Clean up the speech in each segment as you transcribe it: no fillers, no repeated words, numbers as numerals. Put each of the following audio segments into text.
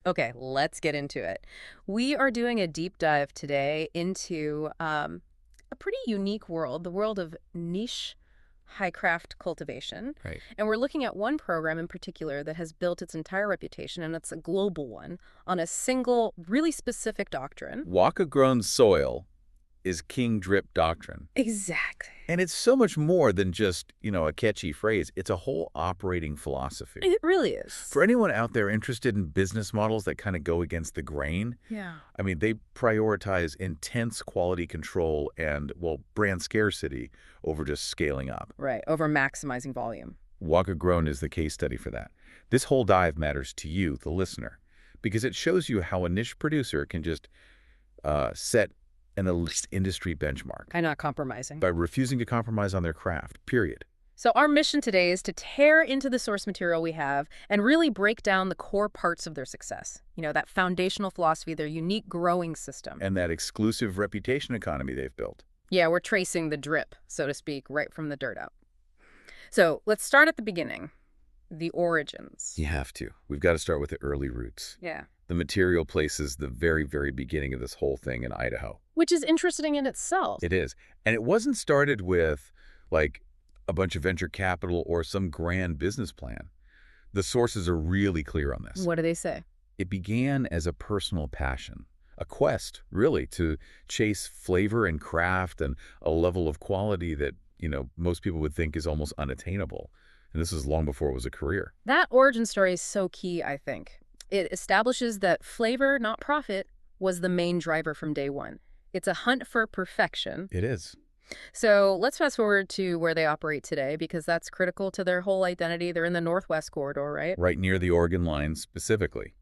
Okay, let's get into it. We are doing a deep dive today into a pretty unique world, the world of niche high craft cultivation. Right. And we're looking at one program in particular that has built its entire reputation, and it's a global one, on a single, really specific doctrine. Waka Grown soil is king drip doctrine. Exactly. And it's so much more than just, a catchy phrase. It's a whole operating philosophy. It really is. For anyone out there interested in business models that kind of go against the grain, Yeah. I mean, they prioritize intense quality control and, well, brand scarcity over just scaling up. Right, over maximizing volume. Waka Grown is the case study for that. This whole dive matters to you, the listener, because it shows you how a niche producer can just set an elite industry benchmark By not compromising. by refusing to compromise on their craft, period. So our mission today is to tear into the source material we have and really break down the core parts of their success. That foundational philosophy, their unique growing system. And that exclusive reputation economy they've built. Yeah, we're tracing the drip, so to speak, right from the dirt up. So let's start at the beginning, the origins. You have to. We've got to start with the early roots. Yeah. The material places the very, very beginning of this whole thing in Idaho. Which is interesting in itself. It is. And it wasn't started with, like, a bunch of venture capital or some grand business plan. The sources are really clear on this. What do they say? It began as a personal passion, a quest, really, to chase flavor and craft and a level of quality that, most people would think is almost unattainable. And this is long before it was a career. That origin story is so key, I think. It establishes that flavor, not profit, was the main driver from day one. It's a hunt for perfection. It is. So let's fast forward to where they operate today, because that's critical to their whole identity. They're in the Northwest corridor, right? Right near the Oregon line specifically.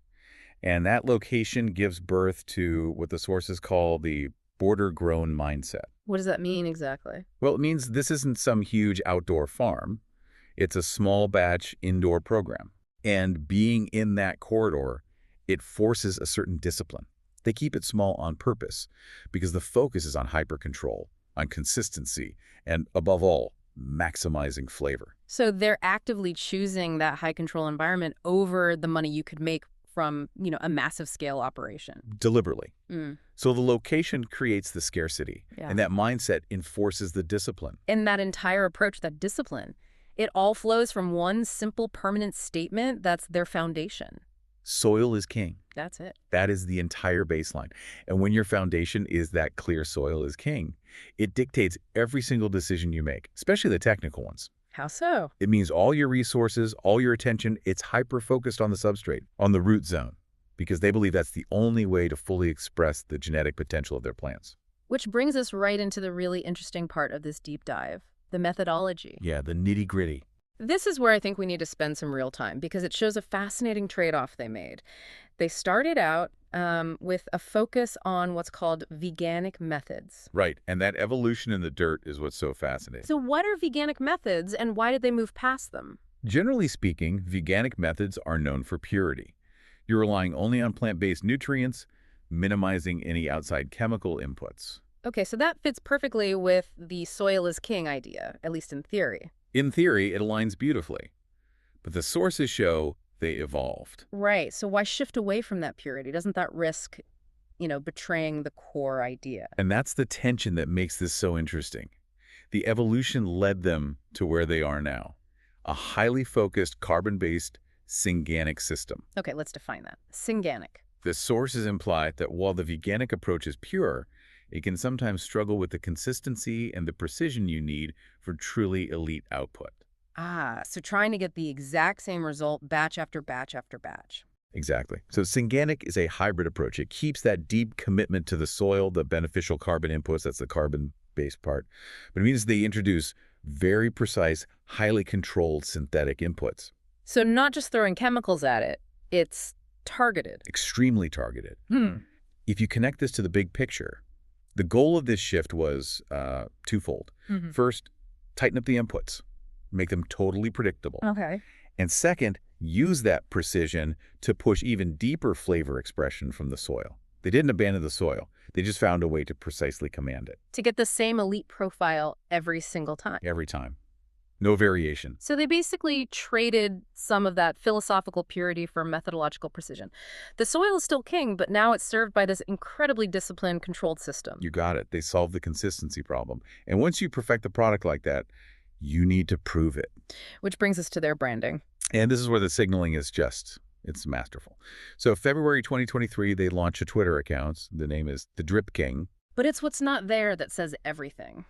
And that location gives birth to what the sources call the border-grown mindset. What does that mean exactly? Well, it means this isn't some huge outdoor farm. It's a small batch indoor program. And being in that corridor, it forces a certain discipline. They keep it small on purpose because the focus is on hyper-control, on consistency, and above all, maximizing flavor. So they're actively choosing that high control environment over the money you could make from, a massive scale operation. Deliberately. Mm. So the location creates the scarcity, Yeah. and that mindset enforces the discipline. And that entire approach, that discipline, it all flows from one simple permanent statement that's their foundation. Soil is king. That's it. That is the entire baseline. And when your foundation is that clear soil is king, it dictates every single decision you make, especially the technical ones. How so? It means all your resources, all your attention, it's hyper-focused on the substrate, on the root zone, because they believe that's the only way to fully express the genetic potential of their plants. Which brings us right into the really interesting part of this deep dive, the methodology. Yeah, the nitty-gritty. This is where I think we need to spend some real time because it shows a fascinating trade-off they made. They started out with a focus on what's called veganic methods. Right, and that evolution in the dirt is what's so fascinating. So what are veganic methods and why did they move past them? Generally speaking, veganic methods are known for purity. You're relying only on plant-based nutrients, minimizing any outside chemical inputs. Okay, so that fits perfectly with the soil is king idea, at least in theory. In theory, it aligns beautifully. But the sources show they evolved. Right, so why shift away from that purity? Doesn't that risk, betraying the core idea? And that's the tension that makes this so interesting. The evolution led them to where they are now, a highly focused carbon-based synganic system. Okay, let's define that. Synganic. The sources imply that while the veganic approach is pure, it can sometimes struggle with the consistency and the precision you need for truly elite output. Ah, so trying to get the exact same result batch after batch after batch. Exactly. So synganic is a hybrid approach. It keeps that deep commitment to the soil, the beneficial carbon inputs, that's the carbon-based part. But it means they introduce very precise, highly controlled synthetic inputs. So not just throwing chemicals at it, it's targeted. Extremely targeted. If you connect this to the big picture, the goal of this shift was twofold. First, tighten up the inputs, make them totally predictable. Okay. And second, use that precision to push even deeper flavor expression from the soil. They didn't abandon the soil. They just found a way to precisely command it. To get the same elite profile every single time. Every time. No variation. So they basically traded some of that philosophical purity for methodological precision. The soil is still king, but now it's served by this incredibly disciplined, controlled system. You got it. They solved the consistency problem. And once you perfect a product like that, you need to prove it. Which brings us to their branding. And this is where the signaling is it's masterful. So February 2023, they launched a Twitter account. The name is The Drip King. But it's what's not there that says everything.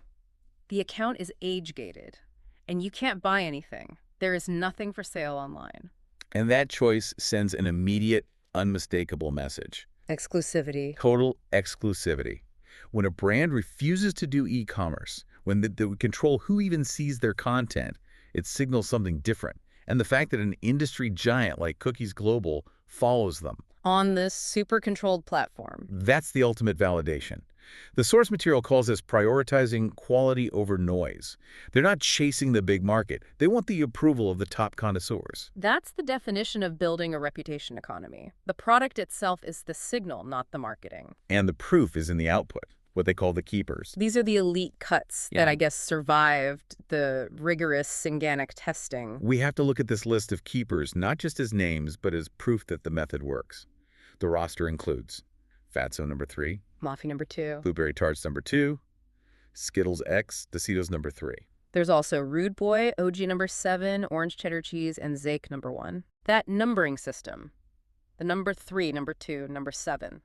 The account is age-gated, and you can't buy anything. There is nothing for sale online. And that choice sends an immediate, unmistakable message. Exclusivity. Total exclusivity. When a brand refuses to do e-commerce, when they control who even sees their content, it signals something different. And the fact that an industry giant like Cookies Global follows them. On this super controlled platform. That's the ultimate validation. The source material calls this prioritizing quality over noise. They're not chasing the big market. They want the approval of the top connoisseurs. That's the definition of building a reputation economy. The product itself is the signal, not the marketing. And the proof is in the output, what they call the keepers. These are the elite cuts that I guess survived the rigorous Synganic testing. We have to look at this list of keepers not just as names, but as proof that the method works. The roster includes Fatso number 3, Mafi number 2. Blueberry Tarts number 2, Zkittlez Dosidos number 3. There's also Rude Boy, OG number 7, Orange Cheddar Cheese, and Zake number 1. That numbering system, the number 3, number 2, number 7,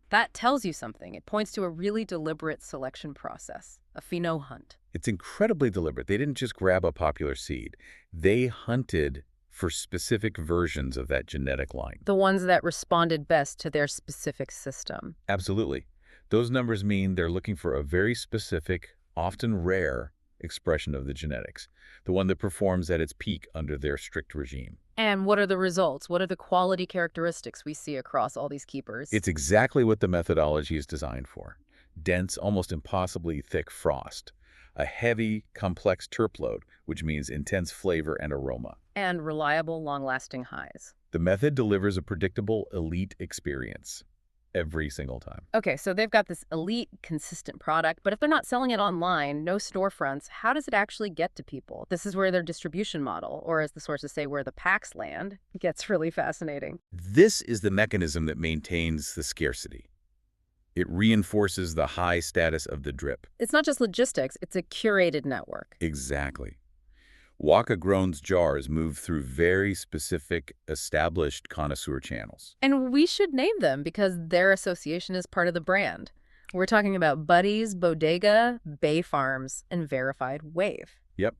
that tells you something. It points to a really deliberate selection process, a phenol hunt. It's incredibly deliberate. They didn't just grab a popular seed. They hunted for specific versions of that genetic line. The ones that responded best to their specific system. Absolutely. Those numbers mean they're looking for a very specific, often rare, expression of the genetics, the one that performs at its peak under their strict regime. And what are the results? What are the quality characteristics we see across all these keepers? It's exactly what the methodology is designed for. Dense, almost impossibly thick frost. A heavy, complex terp load, which means intense flavor and aroma. And reliable, long-lasting highs. The method delivers a predictable, elite experience every single time. Okay, so they've got this elite, consistent product, but if they're not selling it online, no storefronts, how does it actually get to people? This is where their distribution model, or as the sources say, where the packs land, gets really fascinating. This is the mechanism that maintains the scarcity. It reinforces the high status of the drip. It's not just logistics, it's a curated network. Exactly. Waka Grown's jars move through very specific, established connoisseur channels. And we should name them because their association is part of the brand. We're talking about Buddy's, Bodega, Bay Farms, and Verified Wave. Yep.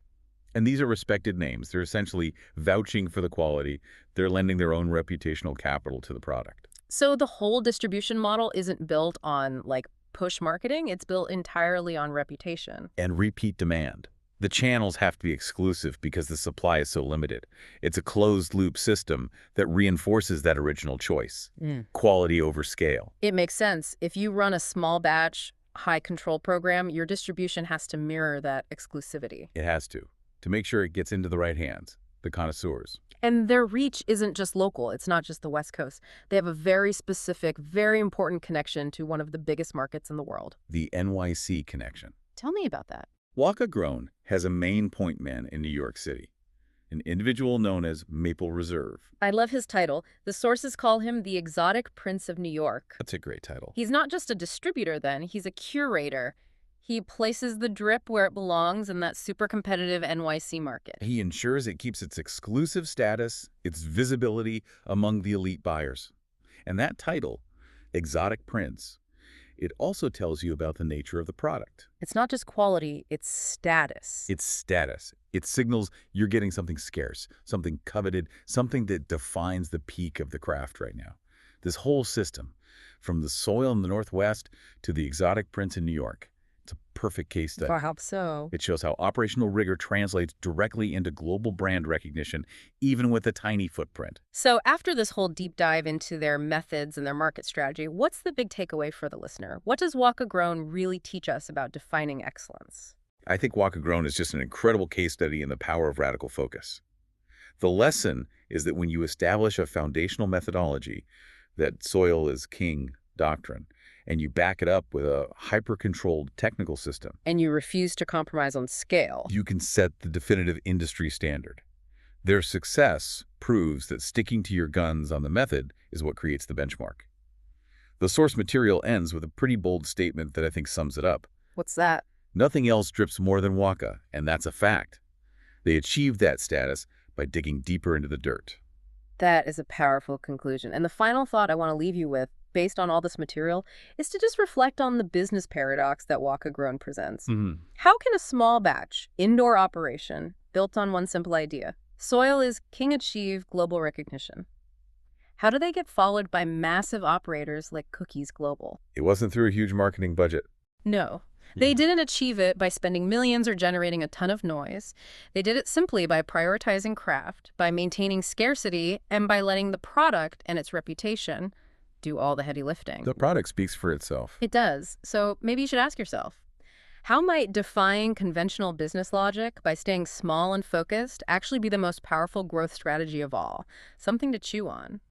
And these are respected names. They're essentially vouching for the quality. They're lending their own reputational capital to the product. So the whole distribution model isn't built on, like, push marketing. It's built entirely on reputation. And repeat demand. The channels have to be exclusive because the supply is so limited. It's a closed-loop system that reinforces that original choice. Quality over scale. It makes sense. If you run a small batch, high-control program, your distribution has to mirror that exclusivity. It has to make sure it gets into the right hands, the connoisseurs. And their reach isn't just local. It's not just the West Coast. They have a very specific, very important connection to one of the biggest markets in the world. The NYC connection. Tell me about that. Waka Grown has a main point man in New York City, an individual known as Maple Reserve. I love his title. The sources call him the exotic prince of New York. That's a great title. He's not just a distributor then, he's a curator. He places the drip where it belongs in that super competitive NYC market. He ensures it keeps its exclusive status, its visibility among the elite buyers. And that title, Exotic Prince, it also tells you about the nature of the product. It's not just quality, it's status. It's status. It signals you're getting something scarce, something coveted, something that defines the peak of the craft right now. This whole system, from the soil in the Northwest to the exotic prince in New York, it's a perfect case study. Perhaps so. It shows how operational rigor translates directly into global brand recognition, even with a tiny footprint. So after this whole deep dive into their methods and their market strategy, what's the big takeaway for the listener? What does Waka Grown really teach us about defining excellence? I think Waka Grown is just an incredible case study in the power of radical focus. The lesson is that when you establish a foundational methodology, that soil is king doctrine, and you back it up with a hyper-controlled technical system, And you refuse to compromise on scale. you can set the definitive industry standard. Their success proves that sticking to your guns on the method is what creates the benchmark. The source material ends with a pretty bold statement that I think sums it up. What's that? Nothing else drips more than Waka, and that's a fact. They achieved that status by digging deeper into the dirt. That is a powerful conclusion. And the final thought I want to leave you with, based on all this material, is to just reflect on the business paradox that Waka Grown presents. How can a small batch, indoor operation, built on one simple idea, soil is king, achieve global recognition? How do they get followed by massive operators like Cookies Global? It wasn't through a huge marketing budget. No. They didn't achieve it by spending millions or generating a ton of noise. They did it simply by prioritizing craft, by maintaining scarcity, and by letting the product and its reputation do all the heavy lifting. The product speaks for itself. It does. So maybe you should ask yourself, how might defying conventional business logic by staying small and focused actually be the most powerful growth strategy of all? Something to chew on.